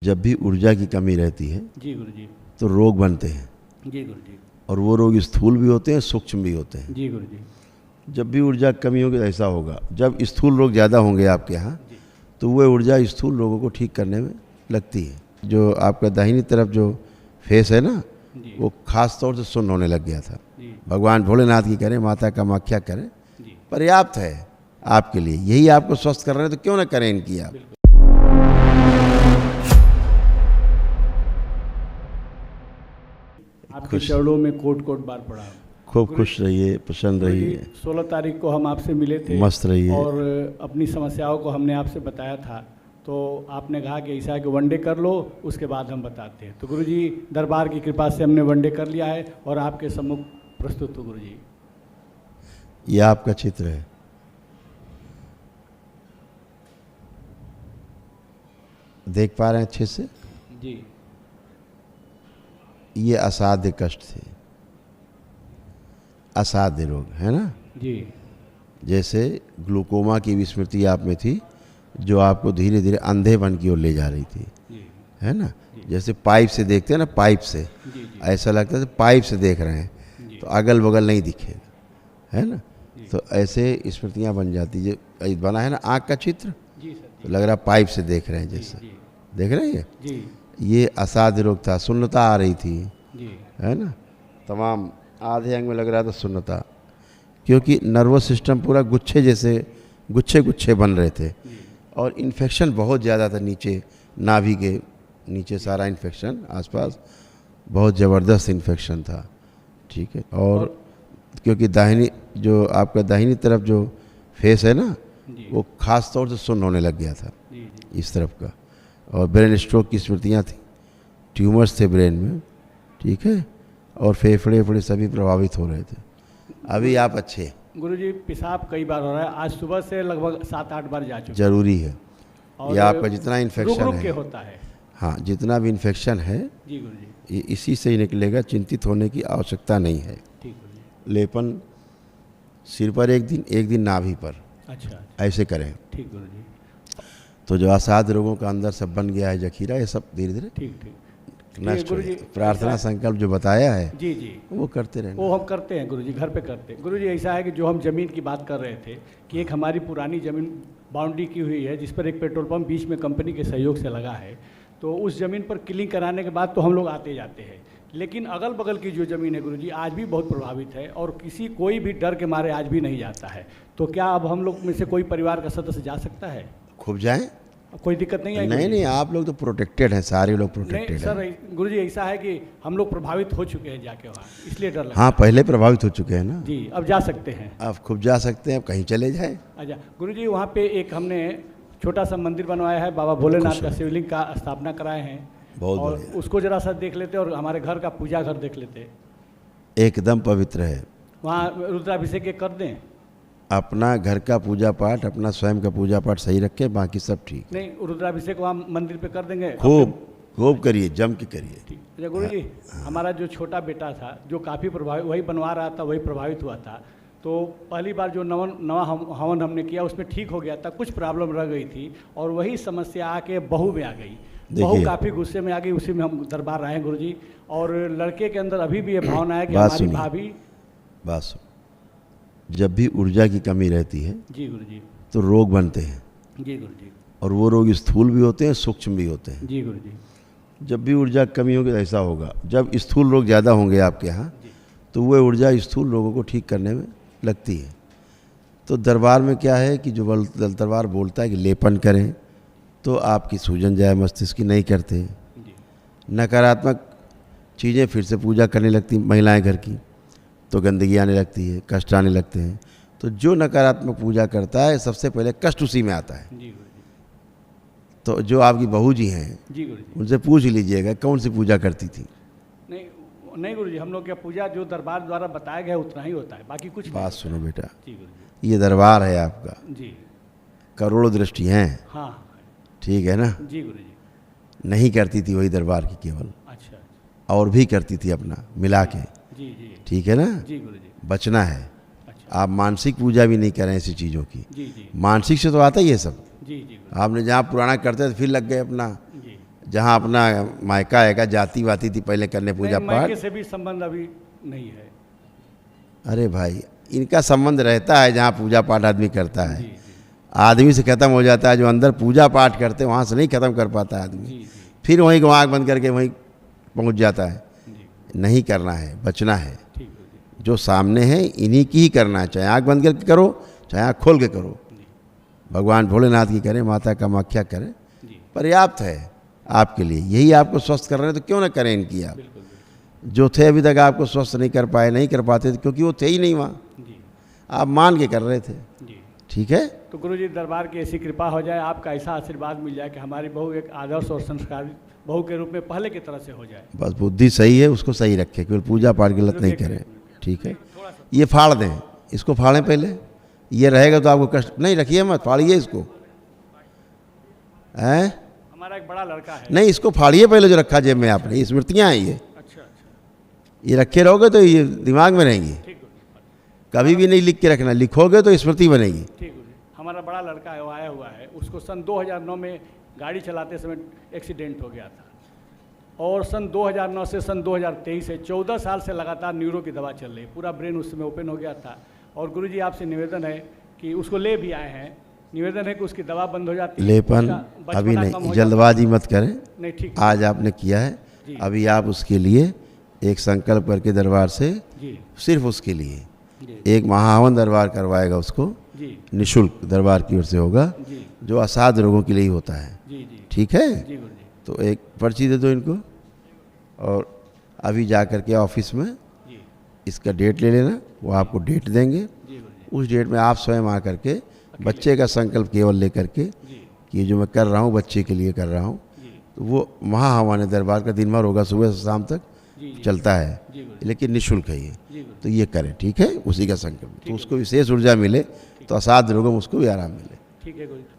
जब भी ऊर्जा की कमी रहती है जी गुरु जी। तो रोग बनते हैं, जी गुरु जी। और वो रोग स्थूल भी होते हैं, सूक्ष्म भी होते हैं। जी गुरु जी। जब भी ऊर्जा की कमी होगी तो ऐसा होगा। जब स्थूल रोग ज़्यादा होंगे आपके यहाँ जी तो वह ऊर्जा स्थूल रोगों को ठीक करने में लगती है। जो आपका दाहिनी तरफ जो फेस है ना, जी वो खास तौर से सुन्न होने लग गया था। जी भगवान भोलेनाथ की करें, माता कामाख्या करें, जी पर्याप्त है आपके लिए। यही आपको स्वस्थ कर रहे हैं तो क्यों ना करें इनकी आप। बिल्कुल। आपके चरणों में कोट कोट बार पड़ा। खूब खुश रहिए, प्रसन्न गुरु जी, रहिए, 16 तारीख को हम आपसे मिले थे, मस्त रहिए। और अपनी समस्याओं को हमने आपसे बताया था, तो आपने कहा कि ऐसा है कि वनडे कर लो, उसके बाद हम बताते हैं। तो गुरु जी, दरबार की कृपा से हमने वनडे कर लिया है और आपके सम्मुख प्रस्तुत हो गुरु जी। ये आपका चित्र है। देख पा रहे हैं अच्छे से? जी ये असाध्य कष्ट थे, असाध्य रोग है ना। जी जैसे ग्लूकोमा की विस्मृति आप में थी, जो आपको धीरे धीरे अंधेपन की ओर ले जा रही थी, जी है ना। जैसे पाइप से देखते हैं ना, पाइप से जी जी ऐसा लगता है पाइप से देख रहे हैं जी तो अगल बगल नहीं दिखेगा, है ना। जी। तो ऐसे स्मृतियाँ बन जाती। जो बना है ना आँख का चित्र, जी सर। तो लग रहा पाइप से देख रहे हैं जी जैसे। जी देख रहे हैं जी ये असाध्य रोग था। शून्यता आ रही थी, जी है ना। तमाम आधे अंग में लग रहा था शून्यता, क्योंकि नर्वस सिस्टम पूरा गुच्छे जैसे गुच्छे गुच्छे बन रहे थे, जी और इन्फेक्शन बहुत ज़्यादा था नीचे, नाभि के नीचे सारा इन्फेक्शन, आसपास बहुत ज़बरदस्त इन्फेक्शन था, ठीक है। और क्योंकि दाहिनी जो आपका दाहिनी तरफ जो फेस है ना, जी वो खास तौर से सुन्न होने लग गया था जी जी इस तरफ का, और ब्रेन स्ट्रोक की स्मृतियाँ थी, ट्यूमर्स थे ब्रेन में, ठीक है, और फेफड़े फेफड़े सभी प्रभावित हो रहे थे। अभी आप अच्छे हैं। गुरुजी, पेशाब कई बार हो रहा है, आज सुबह से लगभग 7-8 बार जा चुके जरूरी है। और ये आपका जितना रुक इन्फेक्शन रुक के है, होता है। हाँ, जितना भी इन्फेक्शन है जी गुरुजी। ये इसी से ही निकलेगा। चिंतित होने की आवश्यकता नहीं है। ठीक गुरुजी। लेपन सिर पर एक दिन नाभि पर, अच्छा ऐसे करें। ठीक गुरुजी। तो जो असाध्य रोगों का अंदर सब बन गया है जखीरा, ये सब धीरे धीरे ठीक ठीक नष्ट हो गुरुजी। जाए। प्रार्थना संकल्प जो बताया है जी जी, वो करते रहना। वो हम करते हैं गुरुजी, घर पे करते हैं। गुरुजी, ऐसा है कि जो हम ज़मीन की बात कर रहे थे कि एक हमारी पुरानी ज़मीन बाउंड्री की हुई है, जिस पर एक पेट्रोल पंप बीच में कंपनी के सहयोग से लगा है। तो उस ज़मीन पर क्लिंग कराने के बाद तो हम लोग आते जाते हैं, लेकिन अगल बगल की जो ज़मीन है गुरुजी आज भी बहुत प्रभावित है, और कोई भी डर के मारे आज भी नहीं जाता है। तो क्या अब हम लोग में से कोई परिवार का सदस्य जा सकता है? खूब जाएं। कोई दिक्कत नहीं है? नहीं नहीं, आप लोग तो प्रोटेक्टेड हैं, सारे लोग नहीं प्रोटेक्टेड सर, हैं। गुरुजी ऐसा है कि हम लोग प्रभावित हो चुके हैं जाके वहाँ, इसलिए डर लगता हाँ, पहले प्रभावित हो चुके हैं ना। है। जी, अब जा सकते हैं। आप खूब जा सकते हैं, आप कहीं चले जाएं। अच्छा गुरुजी, वहाँ पे एक हमने छोटा सा मंदिर बनवाया है, बाबा भोलेनाथ का शिवलिंग का स्थापना कराए हैं। बहुत और बढ़िया। उसको जरा सा देख लेते और हमारे घर का पूजा घर देख लेते। एकदम पवित्र है। वहाँ रुद्राभिषेक कर दें? अपना घर का पूजा पाठ, अपना स्वयं का पूजा पाठ सही रखें, बाकी सब ठीक। नहीं, रुद्राभिषेक वहाँ मंदिर पे कर देंगे। खूब खूब करिए, जम के करिए। ठीक। अच्छा गुरुजी, हमारा जो छोटा बेटा था, जो काफ़ी प्रभावित, वही बनवा रहा था, वही प्रभावित हुआ था। तो पहली बार जो नवा हवन हमने किया उसमें ठीक हो गया था, कुछ प्रॉब्लम रह गई थी, और वही समस्या आके बहू में आ गई। बहू काफ़ी गुस्से में आ गई, उसी में हम दरबार आए हैं गुरुजी। और लड़के के अंदर अभी भी ये भावना है कि बात हमारी सुनिए। भाभी। बात सुन, जब भी ऊर्जा की कमी रहती है जी गुरुजी। तो रोग बनते हैं, जी गुरुजी। और वो रोग स्थूल भी होते हैं, सूक्ष्म भी होते हैं। जी गुरुजी। जब भी ऊर्जा की कमी होगी तो ऐसा होगा। जब स्थूल रोग ज़्यादा होंगे आपके यहाँ जी तो वह ऊर्जा स्थूल रोगों को ठीक करने में लगती है। तो दरबार में क्या है कि जो दरबार बोलता है कि लेपन करें, तो आपकी सूजन जाए मस्तिष्क की, नहीं करते। जी नकारात्मक चीज़ें फिर से पूजा करने लगती महिलाएं घर की, तो गंदगी आने लगती है, कष्ट आने लगते हैं। तो जो नकारात्मक पूजा करता है सबसे पहले कष्ट उसी में आता है। जी गुरुजी। तो जो आपकी बहू जी हैं जी गुरुजी। उनसे पूछ लीजिएगा कौन सी पूजा करती थी। नहीं नहीं गुरुजी, हम लोग क्या पूजा जो दरबार द्वारा बताया गया उतना ही होता है, बाकी कुछ नहीं बात होता सुनो है। बेटा, जी गुरुजी। ये दरबार है आपका, जी करोड़ों दृष्टि हैं, हाँ। ठीक है ना। जी गुरुजी। नहीं करती थी वही दरबार की केवल, अच्छा। और भी करती थी अपना मिला के, जी जी ठीक है ना। जी गुरुजी। बचना है। अच्छा। आप मानसिक पूजा भी नहीं करें ऐसी चीज़ों की। जी जी मानसिक से तो आता ही है सब। जी जी गुरुजी। आपने जहाँ पुराना करते थे फिर लग गए अपना जी जहाँ अपना मायका आएगा, जाति वाती थी पहले करने पूजा नहीं, पाठ। मायके से भी संबंध अभी नहीं है। अरे भाई, इनका संबंध रहता है जहाँ पूजा पाठ आदमी करता है। जी, आदमी से ख़त्म हो जाता है, जो अंदर पूजा पाठ करते हैं वहाँ से नहीं ख़त्म कर पाता जी, आदमी, जी, फिर वहीं को आँख बंद करके वहीं पहुँच जाता है। जी, नहीं करना है, बचना है। ठीक है जी, जो सामने है इन्हीं की ही करना है, चाहे आँख बंद करके करो चाहे आँख खोल के करो। जी, भगवान भोलेनाथ की करें, माता कामाख्या करें, जी, पर्याप्त है आपके लिए। यही आपको स्वस्थ कर रहे हैं तो क्यों ना करें इनकी आप। बिल्कुल बिल्कुल, जो थे अभी तक आपको स्वस्थ नहीं कर पाए, नहीं कर पाते थे क्योंकि वो थे ही नहीं वहाँ, जी, आप मान के कर रहे थे। जी। ठीक है। तो गुरुजी दरबार की ऐसी कृपा हो जाए, आपका ऐसा आशीर्वाद मिल जाए कि हमारी बहू एक आदर्श और संस्कारी बहू के रूप में पहले की तरह से हो जाए। बस बुद्धि सही है, उसको सही रखें, केवल पूजा पाठ की गलत नहीं करें। ठीक है। ये फाड़ दें, इसको फाड़ें पहले, ये रहेगा तो आपको कष्ट नहीं। रखिए मत, फाड़िए इसको। हैं? हमारा एक बड़ा लड़का है। नहीं, इसको फाड़िए पहले जो रखा जेब में आपने, ये स्मृतियाँ हैं ये। अच्छा अच्छा, ये रखे रहोगे तो ये दिमाग में रहेंगी। ठीक गुरुजी, कभी भी नहीं लिख के रखना, लिखोगे तो स्मृति बनेगी। ठीक गुरुजी। हमारा बड़ा लड़का है, वो आया हुआ है, उसको सन 2009 में गाड़ी चलाते समय एक्सीडेंट हो गया था, और सन 2009 से सन 2023 से 14 साल से लगातार न्यूरो की दवा चल रही है। पूरा ब्रेन उस समय ओपन हो गया था। और गुरुजी आपसे निवेदन है कि उसको ले भी आए हैं, निवेदन है कि उसकी दवा बंद हो जाती है, लेपन उसका बचपना अभी कम नहीं, हो जाता जल्दबाजी मत करें। है। नहीं, ठीक, आज आपने किया है, जी। अभी आप उसके लिए एक संकल्प करके दरबार से, जी, सिर्फ उसके लिए जी, एक महाहवन दरबार करवाएगा उसको, जी, निःशुल्क दरबार की ओर से होगा, जी, जो असाध्य रोगों के लिए ही होता है। जी, जी, ठीक है। जी गुरुजी, तो एक पर्ची दे दो इनको, और अभी जा कर के ऑफिस में जी, इसका डेट ले लेना, वो आपको डेट देंगे। जी गुरुजी, उस डेट में आप स्वयं आ करके बच्चे का संकल्प केवल ले करके जी, कि जो मैं कर रहा हूँ बच्चे के लिए कर रहा हूँ, जी, तो वो महाहवन दरबार का दिन भर होगा, सुबह से शाम तक जी, जी, चलता है, जी गुरुजी, लेकिन निःशुल्क है ये। जी गुरुजी, तो ये करें। ठीक है। उसी का संकल्प, तो उसको विशेष ऊर्जा मिले, तो असाध्य रोगों में उसको भी आराम मिले। ठीक है गुरुजी।